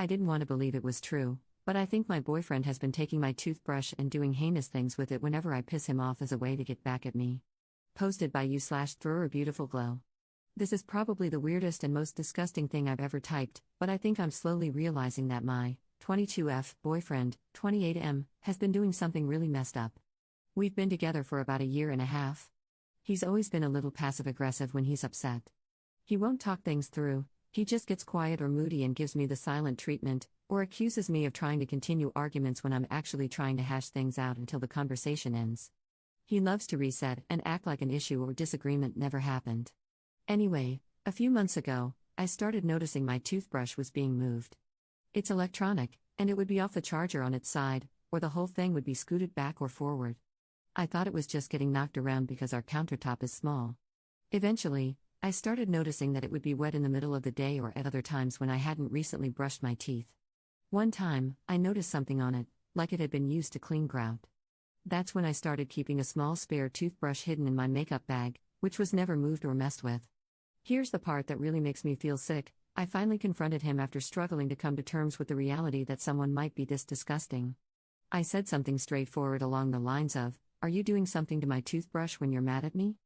I didn't want to believe it was true, but I think my boyfriend has been taking my toothbrush and doing heinous things with it whenever I piss him off as a way to get back at me. Posted by you/Thrower Beautiful Glow. This is probably the weirdest and most disgusting thing I've ever typed, but I think I'm slowly realizing that my 22F boyfriend, 28M, has been doing something really messed up. We've been together for about a year and a half. He's always been a little passive-aggressive when he's upset. He won't talk things through, he just gets quiet or moody and gives me the silent treatment, or accuses me of trying to continue arguments when I'm actually trying to hash things out until the conversation ends. He loves to reset and act like an issue or disagreement never happened. Anyway, a few months ago, I started noticing my toothbrush was being moved. It's electronic, and it would be off the charger on its side, or the whole thing would be scooted back or forward. I thought it was just getting knocked around because our countertop is small. Eventually, I started noticing that it would be wet in the middle of the day or at other times when I hadn't recently brushed my teeth. One time, I noticed something on it, like it had been used to clean grout. That's when I started keeping a small spare toothbrush hidden in my makeup bag, which was never moved or messed with. Here's the part that really makes me feel sick. I finally confronted him after struggling to come to terms with the reality that someone might be this disgusting. I said something straightforward along the lines of, "Are you doing something to my toothbrush when you're mad at me?"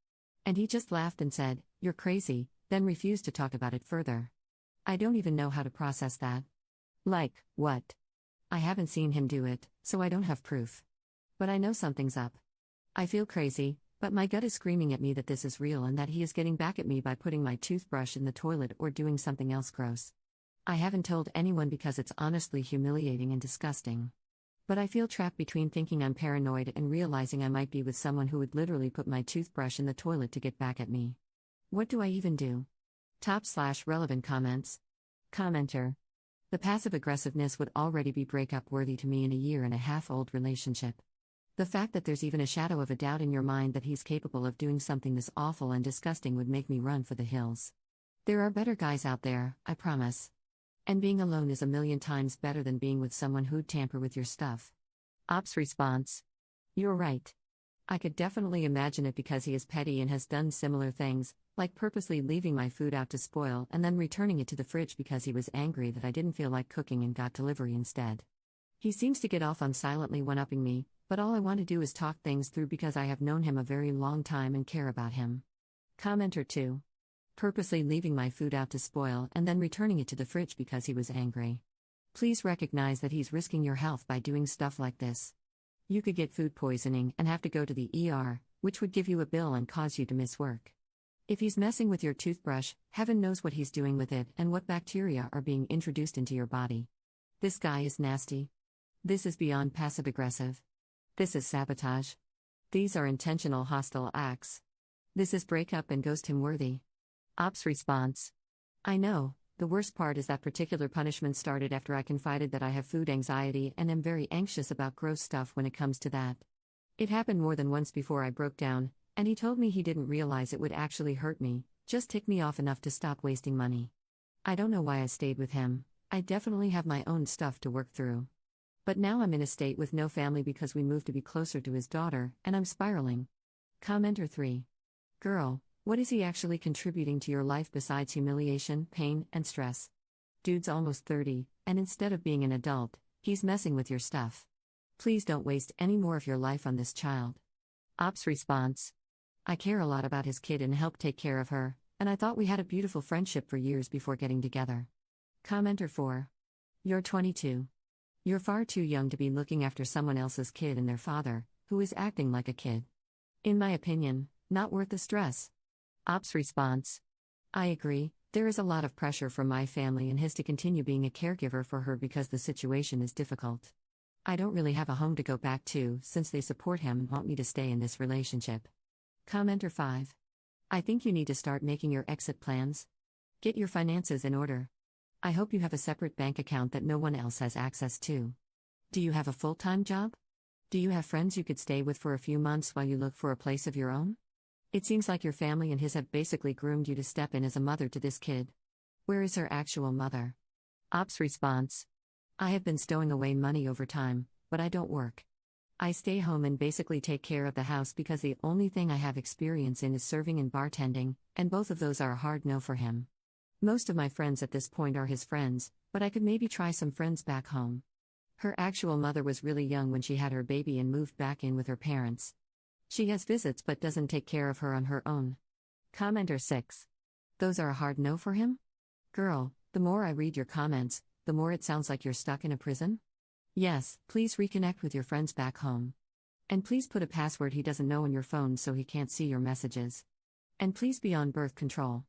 And he just laughed and said, "You're crazy," then refused to talk about it further. I don't even know how to process that. Like, what? I haven't seen him do it, so I don't have proof. But I know something's up. I feel crazy, but my gut is screaming at me that this is real and that he is getting back at me by putting my toothbrush in the toilet or doing something else gross. I haven't told anyone because it's honestly humiliating and disgusting. But I feel trapped between thinking I'm paranoid and realizing I might be with someone who would literally put my toothbrush in the toilet to get back at me. What do I even do? Top/relevant comments. Commenter. The passive aggressiveness would already be breakup worthy to me in a year and a half old relationship. The fact that there's even a shadow of a doubt in your mind that he's capable of doing something this awful and disgusting would make me run for the hills. There are better guys out there, I promise. And being alone is a million times better than being with someone who'd tamper with your stuff. Ops response. You're right. I could definitely imagine it because he is petty and has done similar things, like purposely leaving my food out to spoil and then returning it to the fridge because he was angry that I didn't feel like cooking and got delivery instead. He seems to get off on silently one-upping me, but all I want to do is talk things through because I have known him a very long time and care about him. Commenter 2. Purposely leaving my food out to spoil and then returning it to the fridge because he was angry. Please recognize that he's risking your health by doing stuff like this. You could get food poisoning and have to go to the ER, which would give you a bill and cause you to miss work. If he's messing with your toothbrush, heaven knows what he's doing with it and what bacteria are being introduced into your body. This guy is nasty. This is beyond passive-aggressive. This is sabotage. These are intentional hostile acts. This is breakup and ghost him worthy. Ops response. I know, the worst part is that particular punishment started after I confided that I have food anxiety and am very anxious about gross stuff when it comes to that. It happened more than once before I broke down, and he told me he didn't realize it would actually hurt me, just tick me off enough to stop wasting money. I don't know why I stayed with him. I definitely have my own stuff to work through. But now I'm in a state with no family because we moved to be closer to his daughter, and I'm spiraling. Commenter 3. Girl, what is he actually contributing to your life besides humiliation, pain, and stress? Dude's almost 30, and instead of being an adult, he's messing with your stuff. Please don't waste any more of your life on this child. Ops response. I care a lot about his kid and help take care of her, and I thought we had a beautiful friendship for years before getting together. Commenter 4. You're 22. You're far too young to be looking after someone else's kid and their father, who is acting like a kid. In my opinion, not worth the stress. Ops response. I agree, there is a lot of pressure from my family and his to continue being a caregiver for her because the situation is difficult. I don't really have a home to go back to since they support him and want me to stay in this relationship. Commenter 5. I think you need to start making your exit plans. Get your finances in order. I hope you have a separate bank account that no one else has access to. Do you have a full-time job? Do you have friends you could stay with for a few months while you look for a place of your own? It seems like your family and his have basically groomed you to step in as a mother to this kid. Where is her actual mother? Ops response. I have been stowing away money over time, but I don't work. I stay home and basically take care of the house because the only thing I have experience in is serving and bartending, and both of those are a hard no for him. Most of my friends at this point are his friends, but I could maybe try some friends back home. Her actual mother was really young when she had her baby and moved back in with her parents. She has visits but doesn't take care of her on her own. Commenter 6. Those are a hard no for him? Girl, the more I read your comments, the more it sounds like you're stuck in a prison? Yes, please reconnect with your friends back home. And please put a password he doesn't know on your phone so he can't see your messages. And please be on birth control.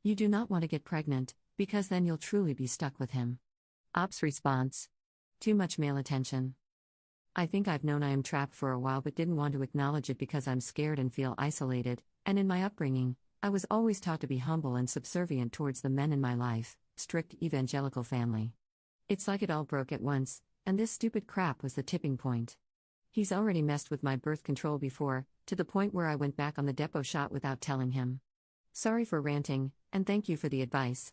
You do not want to get pregnant, because then you'll truly be stuck with him. Ops response. Too much male attention. I think I've known I am trapped for a while but didn't want to acknowledge it because I'm scared and feel isolated, and in my upbringing, I was always taught to be humble and subservient towards the men in my life, strict evangelical family. It's like it all broke at once, and this stupid crap was the tipping point. He's already messed with my birth control before, to the point where I went back on the depot shot without telling him. Sorry for ranting, and thank you for the advice.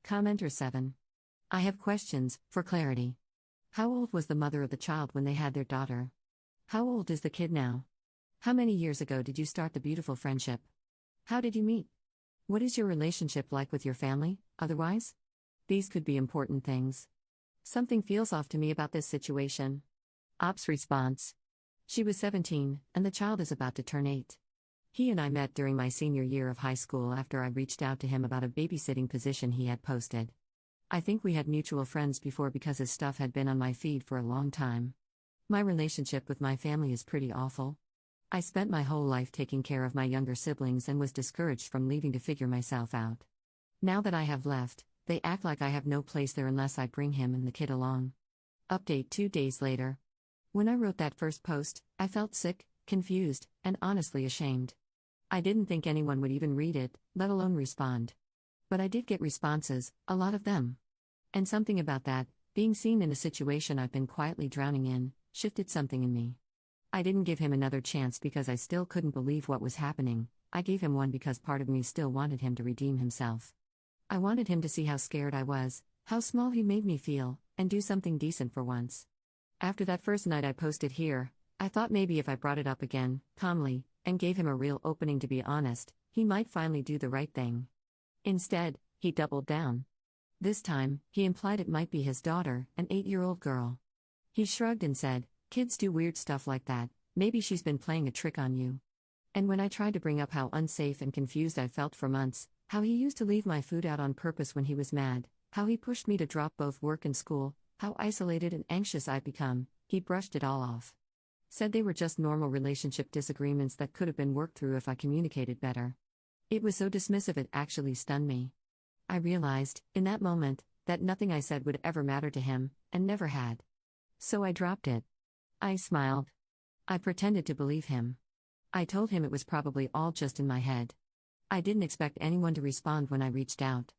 Commenter 7. I have questions, for clarity. How old was the mother of the child when they had their daughter? How old is the kid now? How many years ago did you start the beautiful friendship? How did you meet? What is your relationship like with your family, otherwise? These could be important things. Something feels off to me about this situation. Ops response. She was 17, and the child is about to turn 8. He and I met during my senior year of high school after I reached out to him about a babysitting position he had posted. I think we had mutual friends before because his stuff had been on my feed for a long time. My relationship with my family is pretty awful. I spent my whole life taking care of my younger siblings and was discouraged from leaving to figure myself out. Now that I have left, they act like I have no place there unless I bring him and the kid along. Update 2 days later. When I wrote that first post, I felt sick, confused, and honestly ashamed. I didn't think anyone would even read it, let alone respond. But I did get responses, a lot of them. And something about that, being seen in a situation I've been quietly drowning in, shifted something in me. I didn't give him another chance because I still couldn't believe what was happening. I gave him one because part of me still wanted him to redeem himself. I wanted him to see how scared I was, how small he made me feel, and do something decent for once. After that first night I posted here, I thought maybe if I brought it up again, calmly, and gave him a real opening to be honest, he might finally do the right thing. Instead, he doubled down. This time, he implied it might be his daughter, an 8-year-old girl. He shrugged and said, "Kids do weird stuff like that, maybe she's been playing a trick on you." And when I tried to bring up how unsafe and confused I felt for months, how he used to leave my food out on purpose when he was mad, how he pushed me to drop both work and school, how isolated and anxious I'd become, he brushed it all off. Said they were just normal relationship disagreements that could have been worked through if I communicated better. It was so dismissive it actually stunned me. I realized, in that moment, that nothing I said would ever matter to him, and never had. So I dropped it. I smiled. I pretended to believe him. I told him it was probably all just in my head. I didn't expect anyone to respond when I reached out.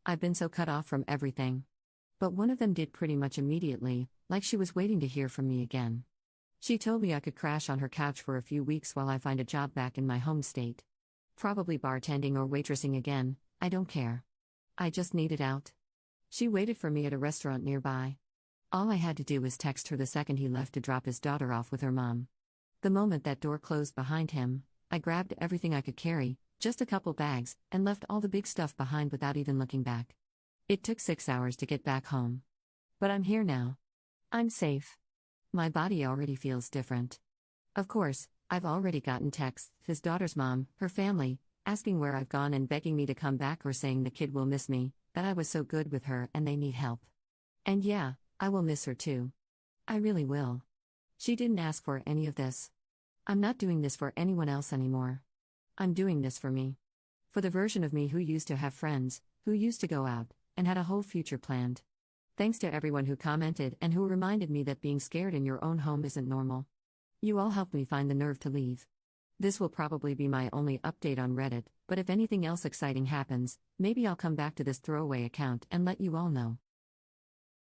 I've been so cut off from everything. But one of them did pretty much immediately, like she was waiting to hear from me again. She told me I could crash on her couch for a few weeks while I find a job back in my home state. Probably bartending or waitressing again, I don't care. I just need it out. She waited for me at a restaurant nearby. All I had to do was text her the second he left to drop his daughter off with her mom. The moment that door closed behind him, I grabbed everything I could carry, just a couple bags, and left all the big stuff behind without even looking back. It took 6 hours to get back home. But I'm here now. I'm safe. My body already feels different. Of course, I've already gotten texts, his daughter's mom, her family, asking where I've gone and begging me to come back or saying the kid will miss me, that I was so good with her and they need help. And yeah, I will miss her too. I really will. She didn't ask for any of this. I'm not doing this for anyone else anymore. I'm doing this for me. For the version of me who used to have friends, who used to go out, and had a whole future planned. Thanks to everyone who commented and who reminded me that being scared in your own home isn't normal. You all helped me find the nerve to leave. This will probably be my only update on Reddit, but if anything else exciting happens, maybe I'll come back to this throwaway account and let you all know.